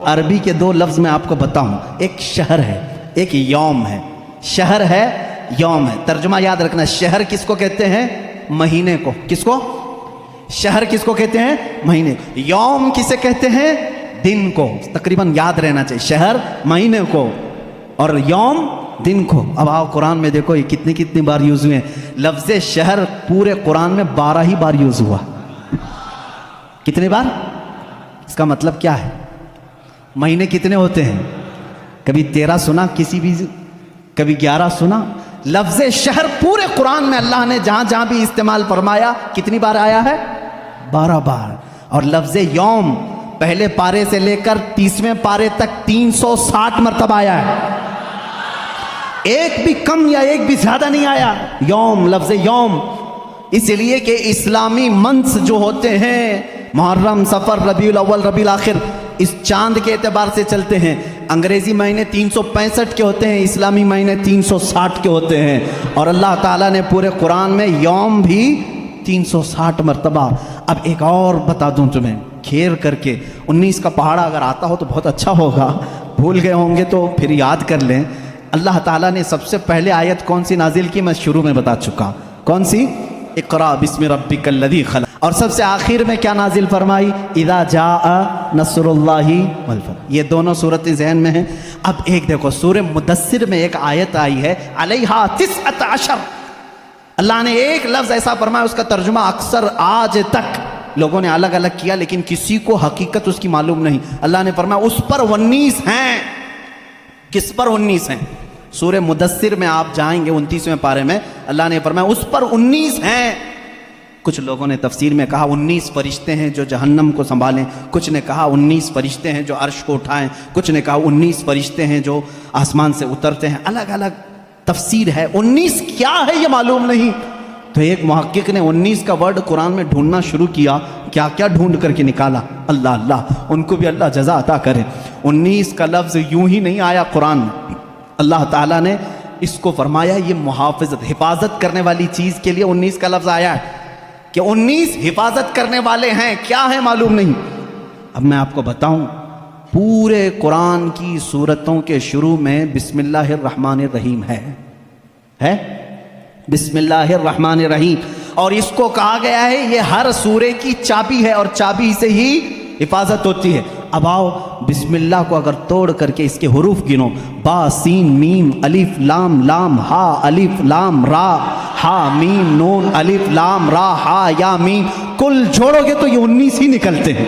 عربی کے دو لفظ میں آپ کو بتاؤں، ایک شہر ہے، ایک یوم ہے۔ شہر ہے، یوم ہے۔ ترجمہ یاد رکھنا، شہر کس کو کہتے ہیں؟ مہینے کو۔ کس کو؟ شہر کس کو کہتے ہیں؟ مہینے کو۔ یوم کسے کہتے ہیں؟ دن کو۔ تقریباً یاد رہنا چاہیے، شہر مہینے کو اور یوم دن کو۔ اب آؤ قرآن میں دیکھو یہ کتنی بار یوز ہوئے ہیں۔ لفظ شہر پورے قرآن میں 12 ہی بار یوز ہوا۔ کتنے بار؟ اس کا مطلب کیا ہے؟ مہینے کتنے ہوتے ہیں؟ کبھی 13 سنا کسی بھی، کبھی 11 سنا۔ لفظ شہر پورے قرآن میں اللہ نے جہاں جہاں بھی استعمال فرمایا کتنی بار آیا ہے؟ 12 بار۔ اور لفظ یوم پہلے پارے سے لے کر 30ویں پارے تک 360 مرتبہ آیا ہے۔ ایک بھی کم یا ایک بھی زیادہ نہیں آیا۔ یوم، لفظ یوم، اس لیے کہ اسلامی منتھس جو ہوتے ہیں محرم، صفر، ربیع الاول، ربیع الاخر، اس چاند کے اعتبار سے چلتے ہیں۔ انگریزی مہینے 365 کے ہوتے ہیں، اسلامی مہینے 360 کے ہوتے ہیں۔ اور اللہ تعالیٰ نے پورے قرآن میں یوم بھی 360 مرتبہ۔ اب ایک اور بتا دوں تمہیں کھیر کر کے، 19 کا پہاڑا اگر آتا ہو تو بہت اچھا ہوگا، بھول گئے ہوں گے تو پھر یاد کر لیں۔ اللہ تعالیٰ نے سب سے پہلے آیت کون سی نازل کی؟ میں شروع میں بتا چکا، کون سی؟ اقرا بسم ربک الذی خلق۔ اور سب سے آخر میں کیا نازل فرمائی؟ اذا جاء نصر اللہ والفتح۔ یہ دونوں صورتیں ذہن میں ہیں۔ اب ایک دیکھو، سورہ مدثر میں ایک آیت آئی ہے علیہا 19۔ اللہ نے ایک لفظ ایسا فرمایا، اس کا ترجمہ اکثر آج تک لوگوں نے الگ الگ کیا، لیکن کسی کو حقیقت اس کی معلوم نہیں۔ اللہ نے فرمایا اس پر 19 ہیں۔ کس پر 19 ہیں؟ سورہ مدثر میں آپ جائیں گے 29ویں پارے میں، اللہ نے فرمایا اس پر 19 ہیں۔ کچھ لوگوں نے تفسیر میں کہا 19 فرشتے ہیں جو جہنم کو سنبھالیں، کچھ نے کہا 19 فرشتے ہیں جو عرش کو اٹھائیں، کچھ نے کہا 19 فرشتے ہیں جو آسمان سے اترتے ہیں۔ الگ الگ تفسیر ہے۔ 19 کیا ہے یہ معلوم نہیں۔ تو ایک محقق نے 19 کا ورڈ قرآن میں ڈھونڈنا شروع کیا، کیا کیا ڈھونڈ کر کے نکالا۔ اللہ اللہ، ان کو بھی اللہ جزا عطا کرے۔ 19 کا لفظ یوں ہی نہیں آیا قرآن میں، اللہ تعالیٰ نے اس کو فرمایا یہ محافظت، حفاظت کرنے والی چیز کے لیے 19 کا لفظ آیا ہے کہ 19 حفاظت کرنے والے ہیں۔ کیا ہے معلوم نہیں۔ اب میں آپ کو بتاؤں، پورے قرآن کی سورتوں کے شروع میں بسم اللہ الرحمن الرحیم ہے بسم اللہ الرحمن الرحیم، اور اس کو کہا گیا ہے یہ ہر سورے کی چابی ہے اور چابی سے ہی حفاظت ہوتی ہے۔ اب آؤ بسم اللہ کو اگر توڑ کر کے اس کے حروف گنو، با سین میم الف لام لام ہا الف لام را ہا میم نون الف لام را ہا یا میم، کل جوڑو گے تو یہ 19 ہی نکلتے ہیں۔